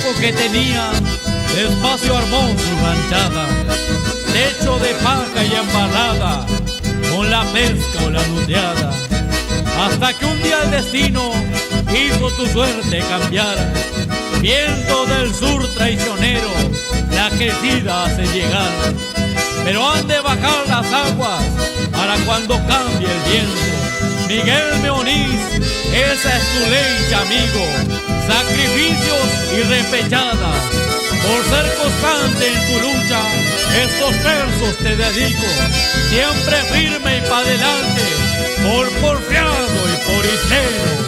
campo que tenía, despacio armó su ranchada, techo de paja y embarrada, con la pesca o la luteada, hasta que un día el destino hizo tu suerte cambiar. Viento del sur traicionero, la crecida hace llegar, pero han de bajar las aguas para cuando cambie el viento. Miguel Meonís, esa es tu ley, amigo, sacrificios y repechadas. Por ser constante en tu lucha, estos versos te dedico, siempre firme y pa' adelante, por porfiado y por Isero.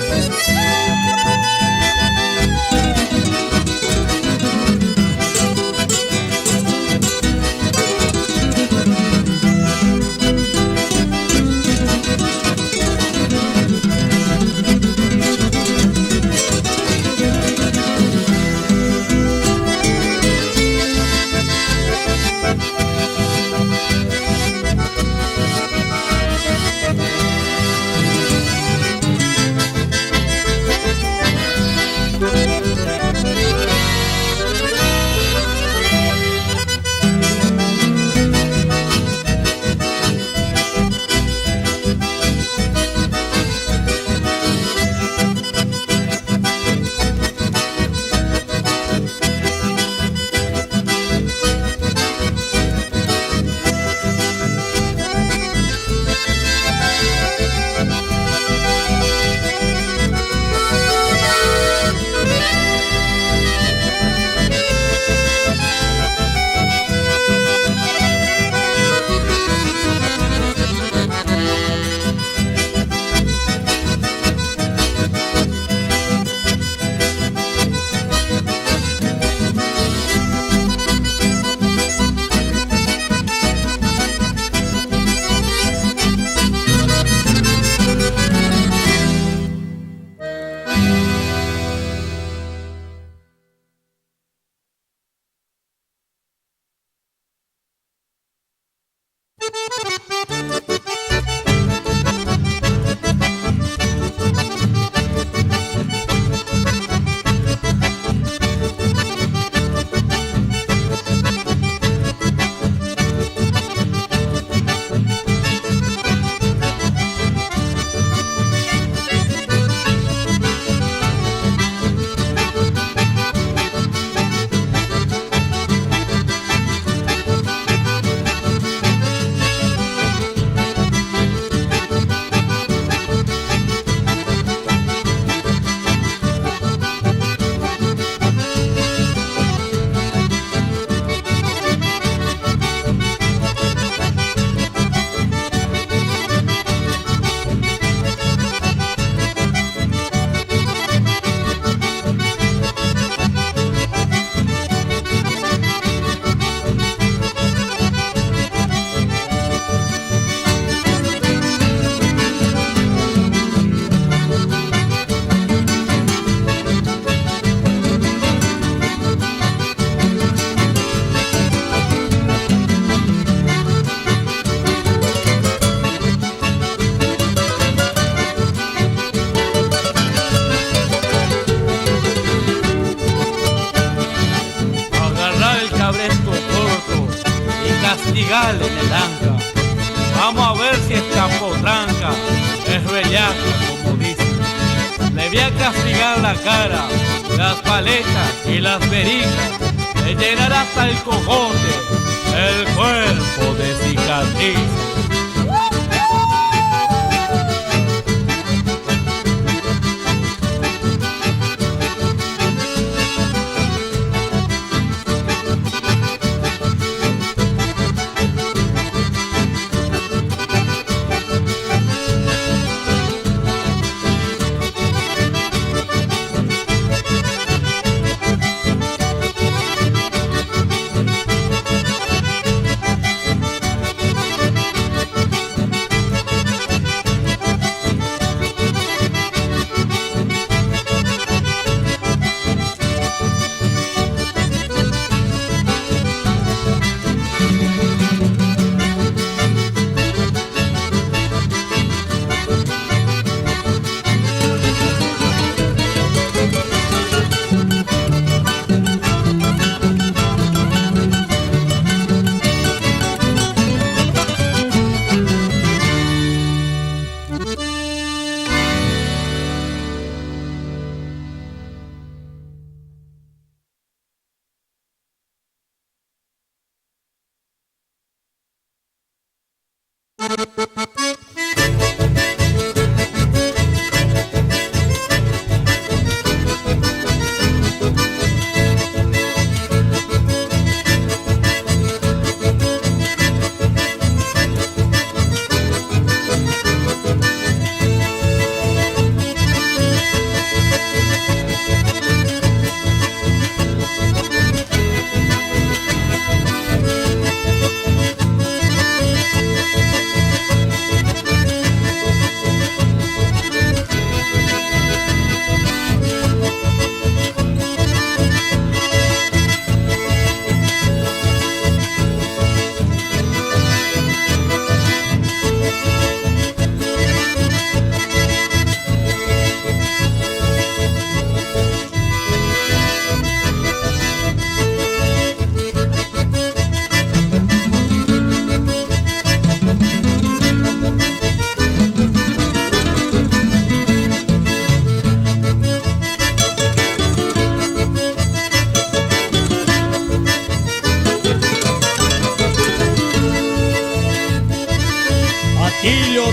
castigarle en el anca. Vamos a ver si es capotranca, es bellaca, como dicen. Le voy a castigar la cara, las paletas y las verijas, le llenar hasta el cogote, el cuerpo de cicatrices.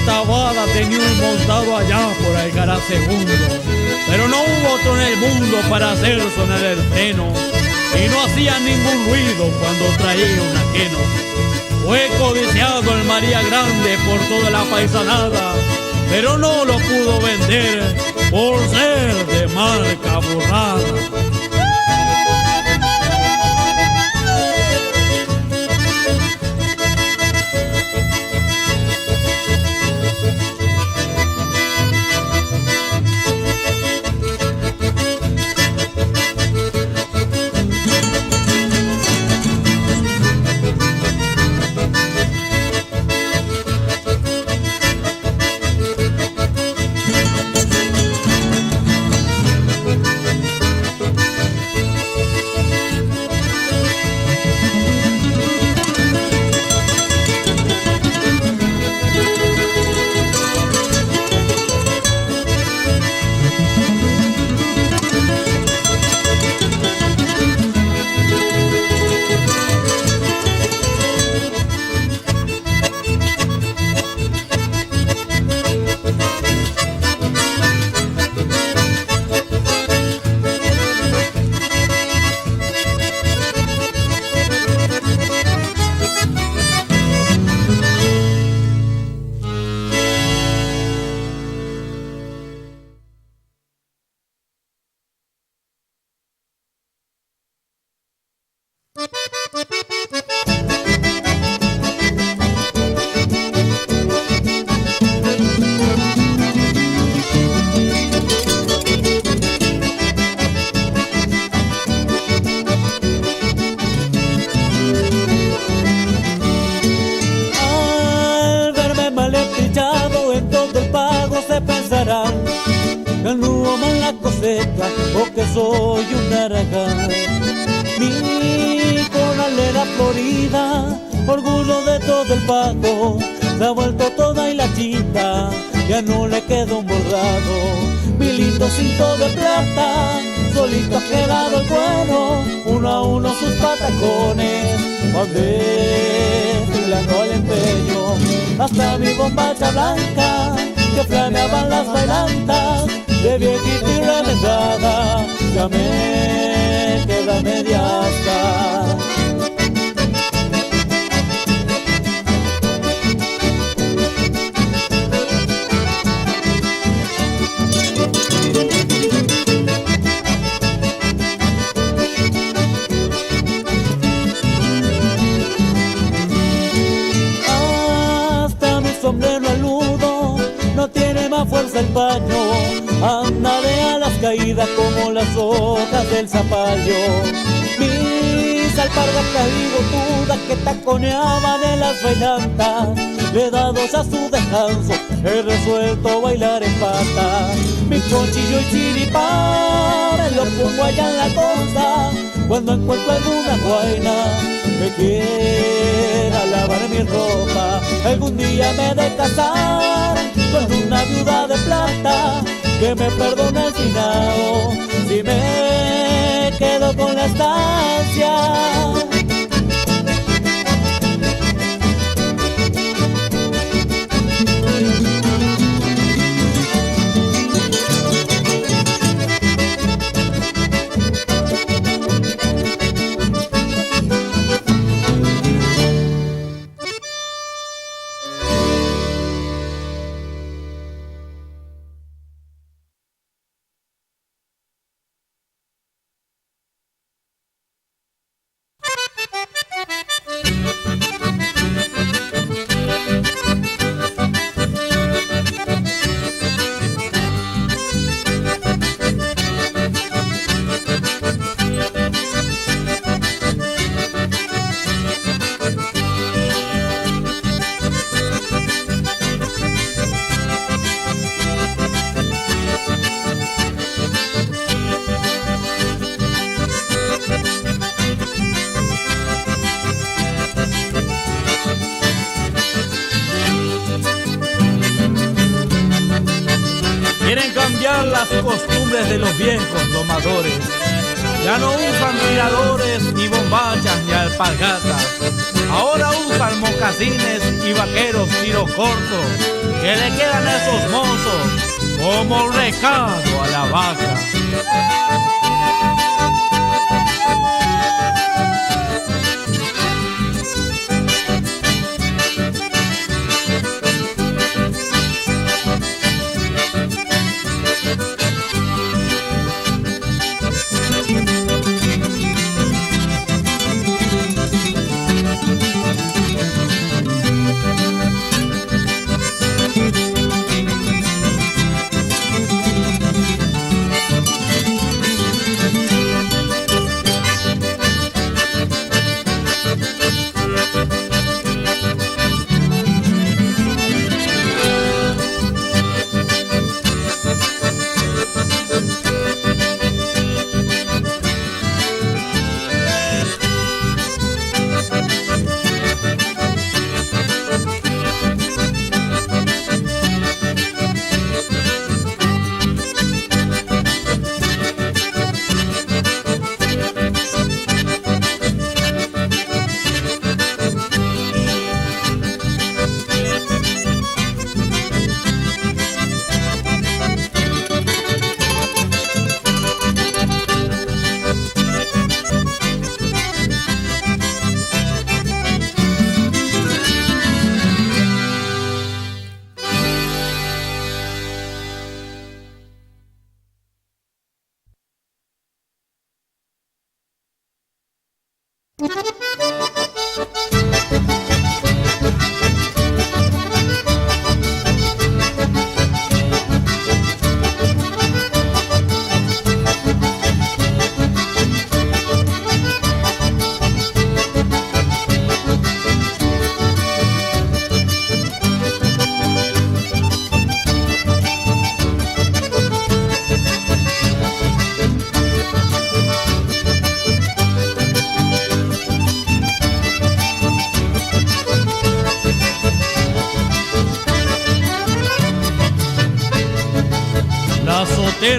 Taboada tenía un montado allá por Algará segundo, pero no hubo otro en el mundo para hacer sonar el freno, y no hacía ningún ruido cuando traía un ajeno. Fue codiciado el María Grande por toda la paisanada, pero no lo pudo vender por ser de marca borrada. Ganó mal la cosecha o que soy un aragán. Mi conalera florida, orgullo de todo el pago, se ha vuelto toda hilachita, ya no le queda un bordado. Mi lindo cinto de plata, solito ha quedado el cuero, uno a uno sus patacones, desfilando al empeño. Hasta mi bombacha blanca, que flameaban las bailantas, de viejita y remendada, ya me queda media asta. Hasta mi sombrero aludo no tiene más fuerza el paño, anda de alas caídas como las hojas del zapallo. Mis alpargas bigotudas que taconeaban en las bailantas, le he dado ya su descanso, he resuelto bailar en pata. Mi cuchillo y chiripán me lo pongo allá en la costa, cuando encuentro alguna guaina que quiera lavar mi ropa. Algún día me he de casar con una viuda de plata, que me perdone el finao si me quedo con la estancia. quieren cambiar las costumbres de los viejos domadores. Ya no usan tiradores, ni bombachas, ni alpargatas. Ahora usan mocasines y vaqueros tiro corto, que le quedan a esos mozos como recado a la vaca.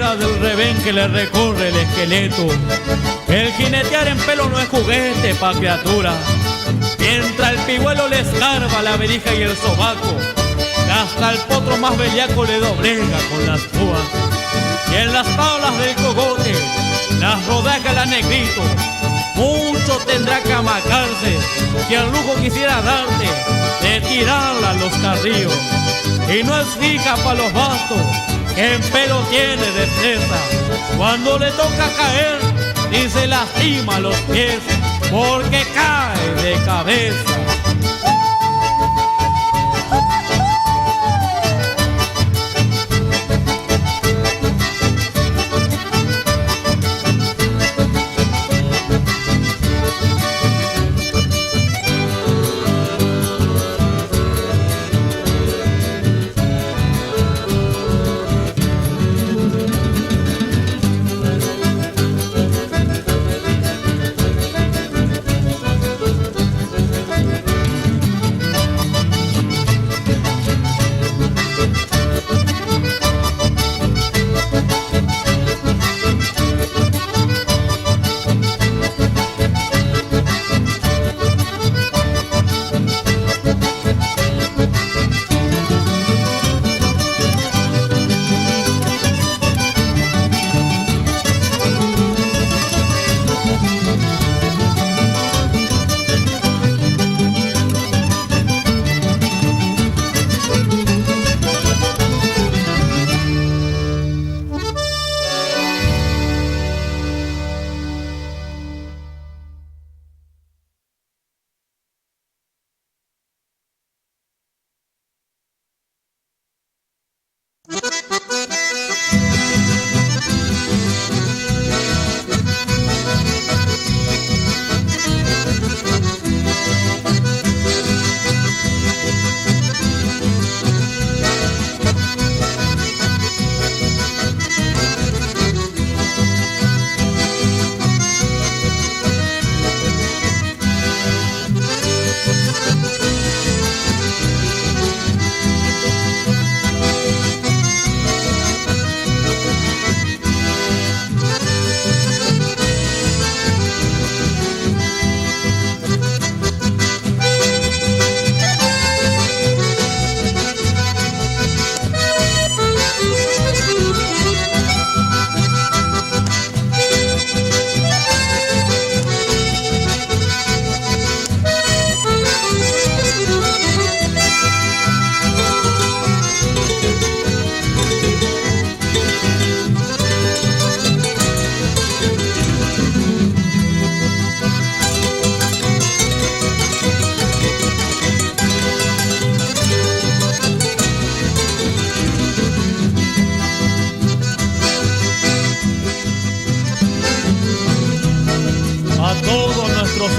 Del revén que le recorre el esqueleto. El jinetear en pelo no es juguete pa' criatura. Mientras el pigüelo le escarba la verija y el sobaco, hasta el potro más bellaco le doblega con las púas. Y en las tablas del cogote las rodaja la negrito. Mucho tendrá que amacarse si al lujo quisiera darte de tirarla a los carrillos. Y no es fija pa' los bastos, que en pelo tiene destreza. Cuando le toca caer, ni se lastima los pies, porque cae de cabeza.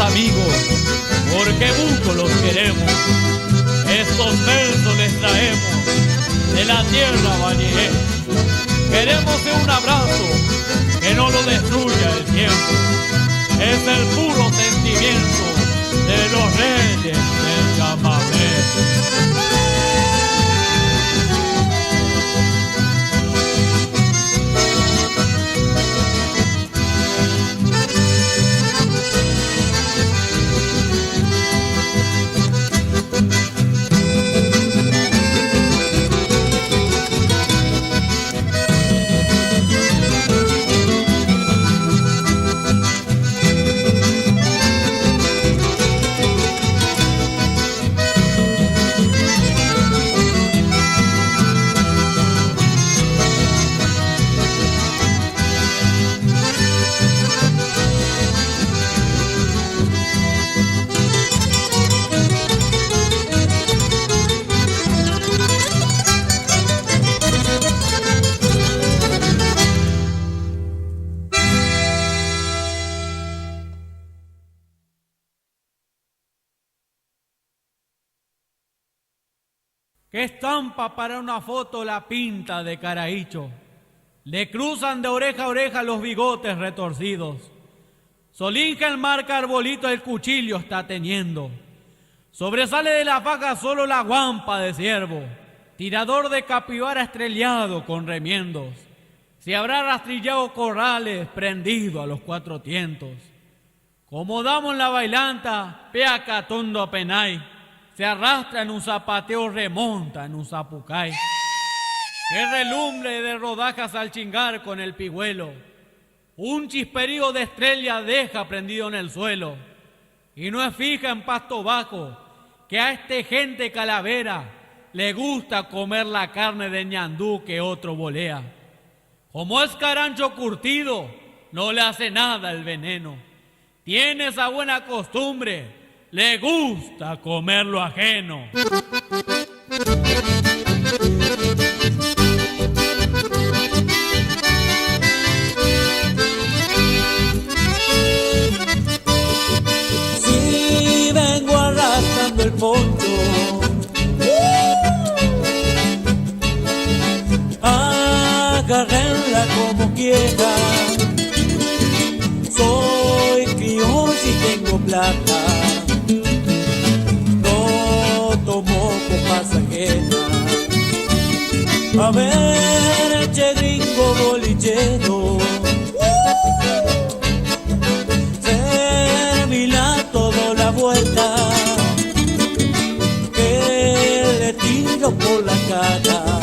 amigos, porque mucho los queremos. Estos versos les traemos de la tierra Valleje. Queremos un abrazo que no lo destruya el tiempo. Es el puro sentimiento de los reyes del chamamé. Qué estampa para una foto la pinta de Caraícho. Le cruzan de oreja a oreja los bigotes retorcidos. Solín que el marca arbolito el cuchillo está teniendo. Sobresale de la faja solo la guampa de ciervo. Tirador de capibara estrellado con remiendos. Se habrá rastrillado corrales prendido a los cuatro tientos. Como damos la bailanta, peacatondo penay. Se arrastra en un zapateo, remonta en un zapucay. Qué relumbre de rodajas al chingar con el pigüelo. Un chisperío de estrella deja prendido en el suelo. Y no es fija en pasto bajo que a este gente calavera le gusta comer la carne de ñandú que otro volea. Como es carancho curtido, no le hace nada el veneno. Tiene esa buena costumbre, le gusta comer lo ajeno. Si vengo arrastrando el poncho, agárrenla como quiera. Soy crión si tengo plata. Tomo copas ajenas. A ver, che gringo bolichero, Fermila todo la vuelta, que le tiro por la cara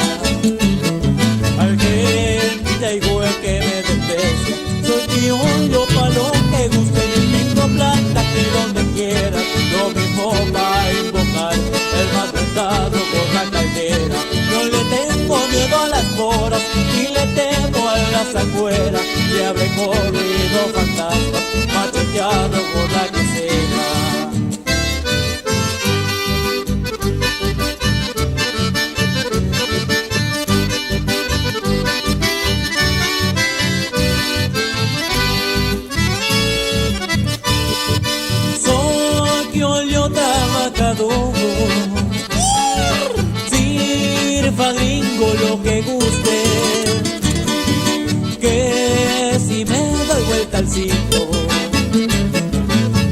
al gente igual que me desprecia. Soy criollo pa' lo que guste, y tengo plata que donde quiera. Lo mismo va a invocar el más pesado por la caldera. No le tengo miedo a las moras, ni le temo a las afueras. Le habré corrido fantasmas, macheteado por la quesera. Soy criollo trabajador, sirva gringo lo que guste, que si me doy vuelta al cinto,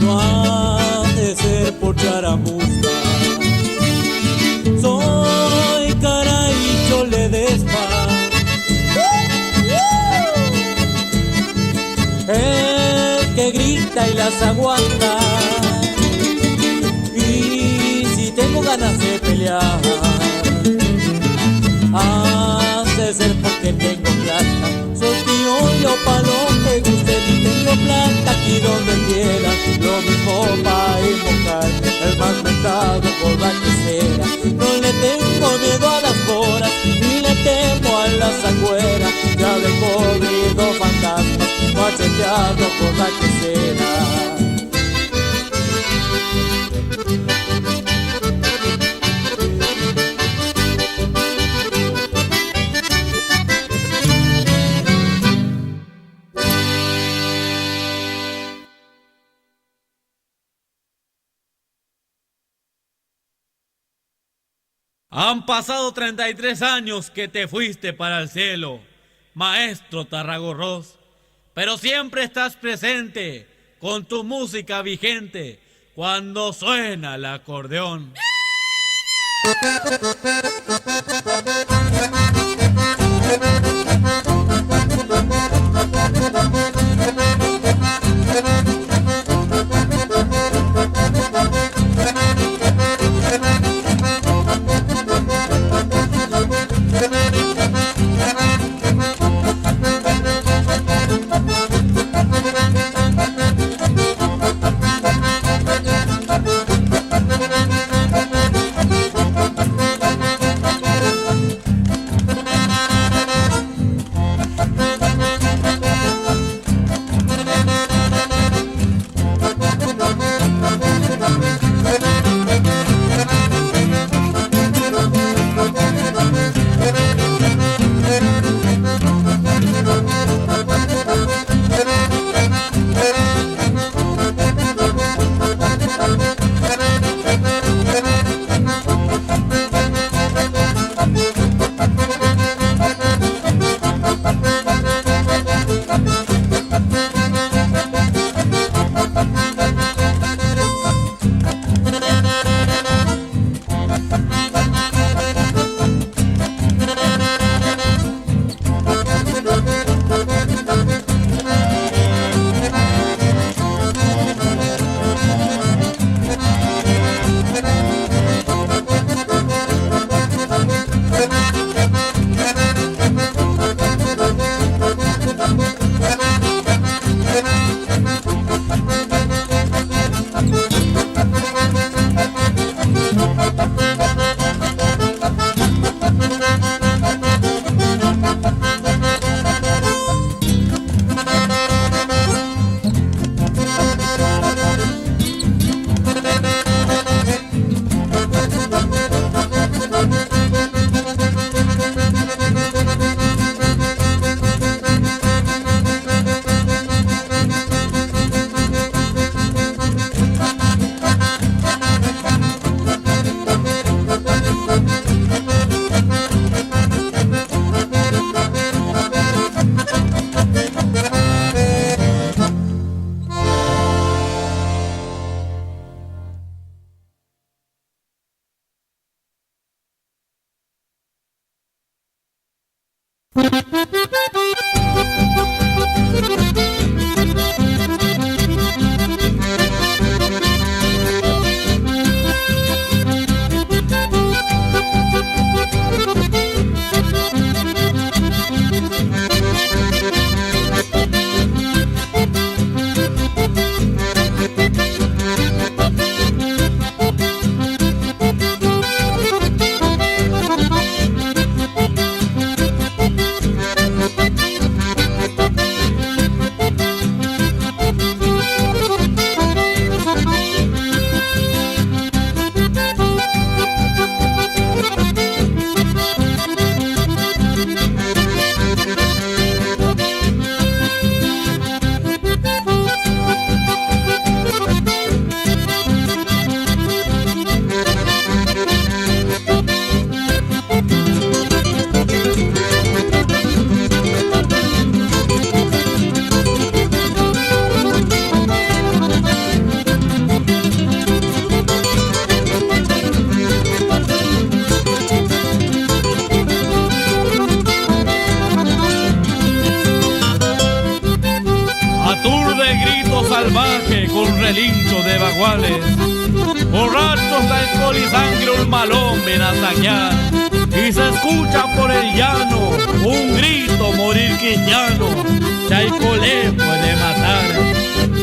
no ha de ser por charamusca. Soy Caraícho Ledesma, el que grita y las aguanta. Y si tengo ganas de pelear, hace ser porque tengo plata. Soy criollo pa' lo que guste, y tengo plata aquí donde quiera. Lo mismo pa' invocar el más mentado por la quesera. No le tengo miedo a las moras, ni le temo a las afueras. Ya de corrido fantasmas, macheteado por la quesera. Han pasado 33 años que te fuiste para el cielo, maestro Tarragorros, pero siempre estás presente con tu música vigente cuando suena el acordeón. salvaje con relincho de baguales. Borrachos da alcohol y sangre un malón ven a saquear. Y se escucha por el llano un grito morir cristiano. Chaicolé puede matar.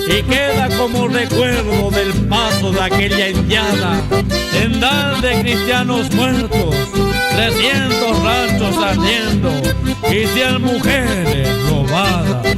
Y queda como recuerdo del paso de aquella indiada. Tendal de cristianos muertos, 300 ranchos ardiendo y 100 mujeres robadas.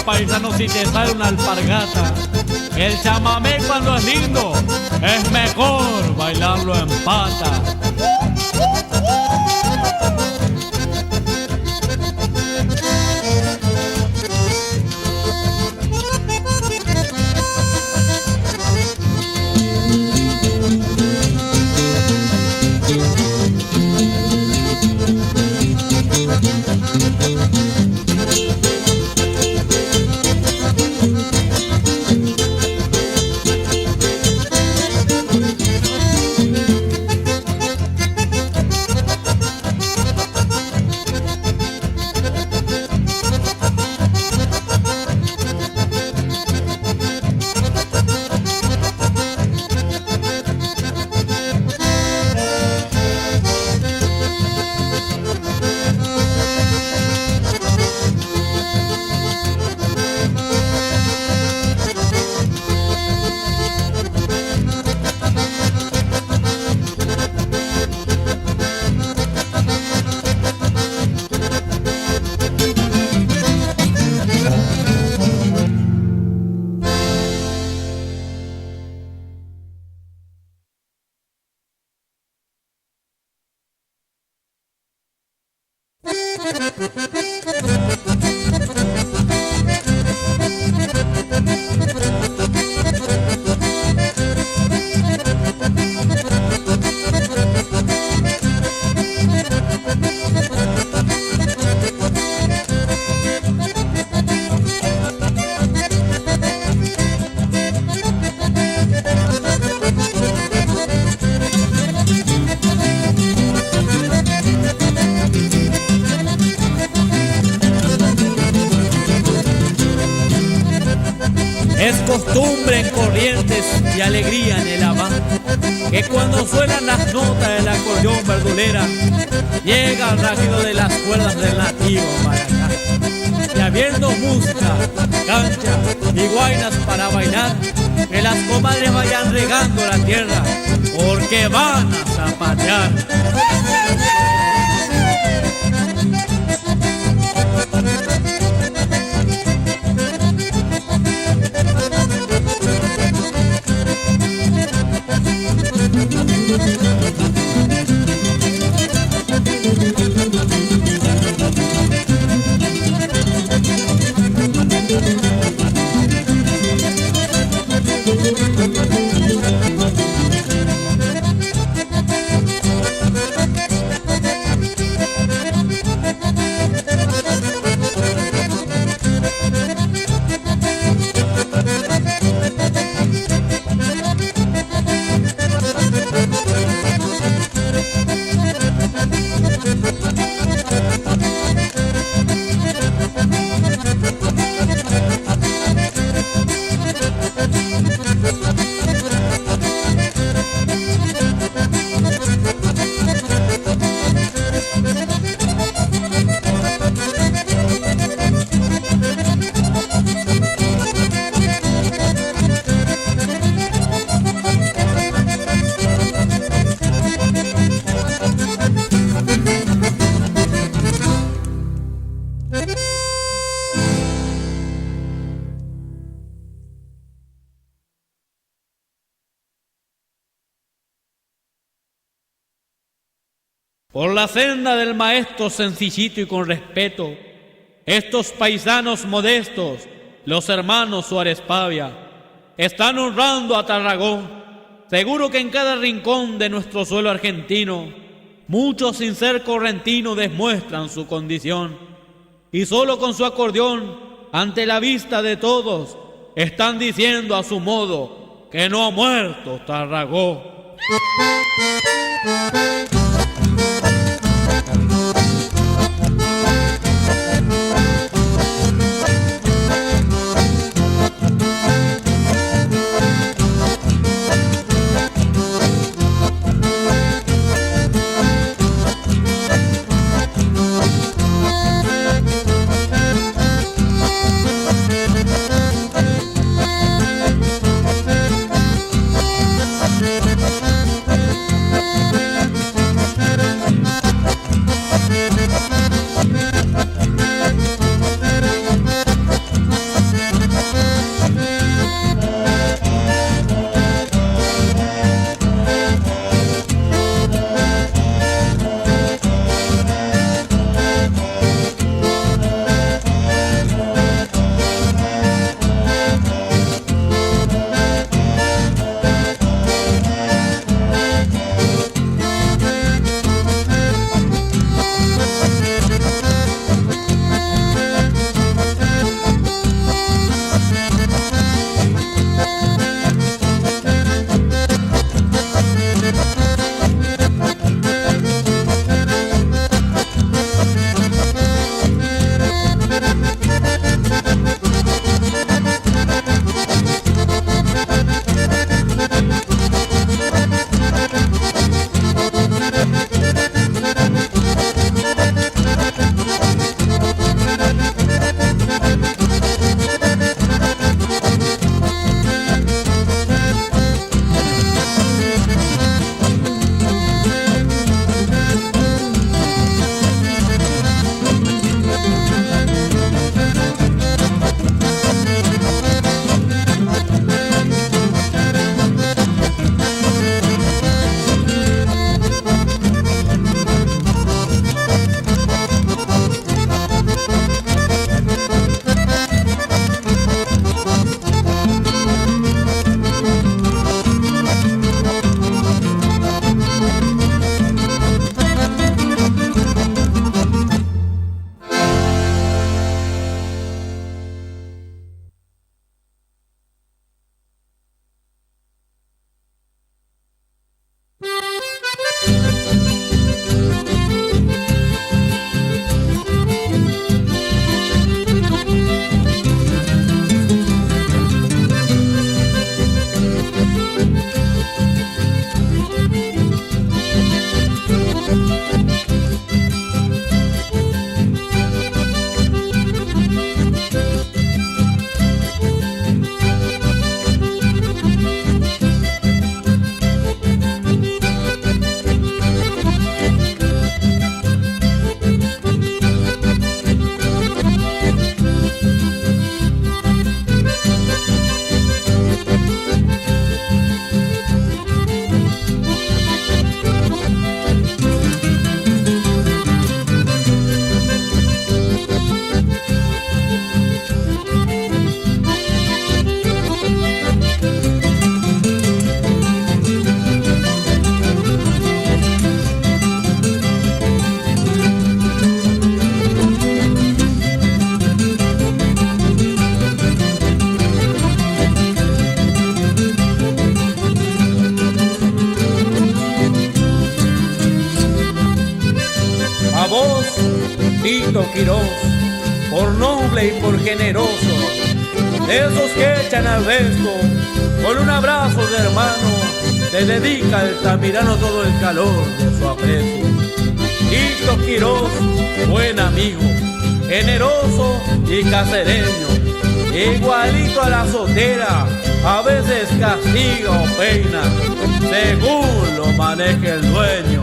Paisano, si te sale una alpargata, el chamamé cuando es lindo es mejor bailarlo en pata. Es costumbre en Corrientes y alegría en el Habán, que cuando suenan las notas del acordeón verdulera, llega el rápido de las cuerdas del nativo maracá. Y habiendo música, cancha y guainas para bailar, que las comadres vayan regando la tierra, porque van a zapatear. Por la senda del maestro sencillito y con respeto, estos paisanos modestos, los hermanos Suárez Pavia, están honrando a Tarragón. Seguro que en cada rincón de nuestro suelo argentino, muchos sin ser correntinos demuestran su condición, y solo con su acordeón, ante la vista de todos, están diciendo a su modo que no ha muerto Tarragón. Tito Quirós, por noble y por generoso, de esos que echan al resto, con un abrazo de hermano, te dedica al Altamirano todo el calor de su aprecio. Tito Quirós, buen amigo, generoso y casereño, igualito a la sotera, a veces castiga o peina, según lo maneje el dueño.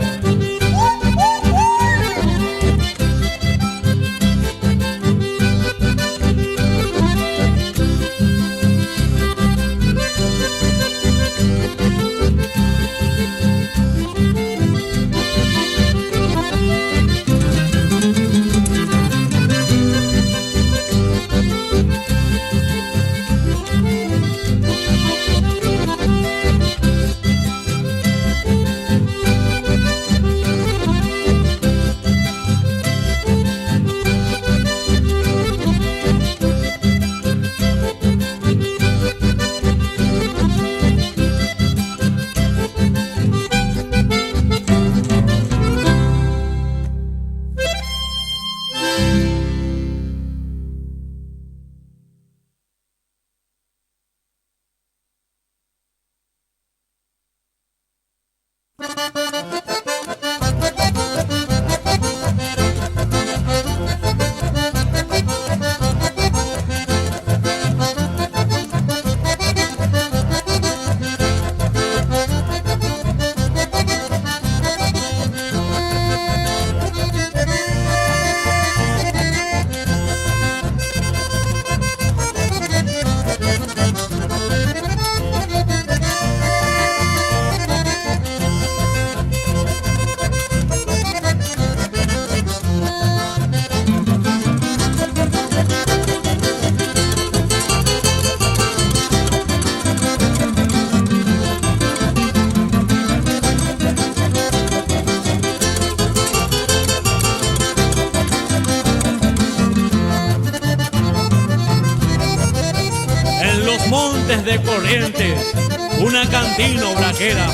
montes de Corrientes, una cantina o braquera,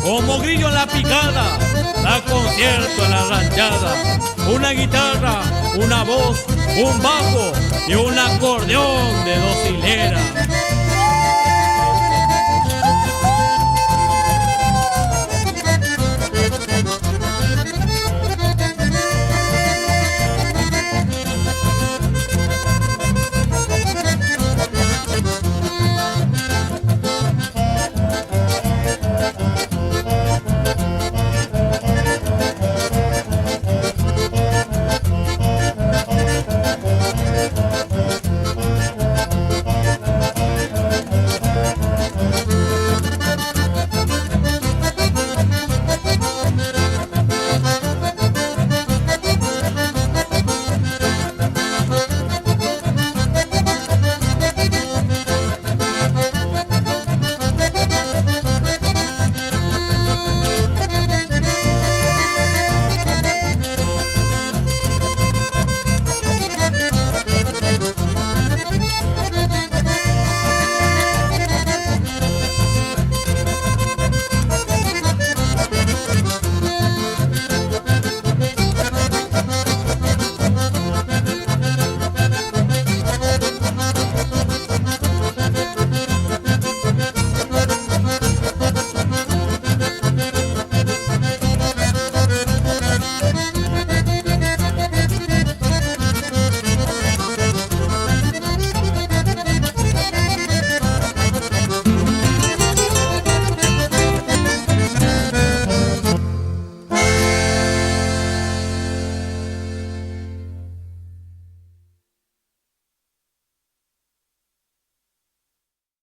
como grillo en la picada, da concierto en la ranchada, una guitarra, una voz, un bajo y un acordeón de 2 hileras.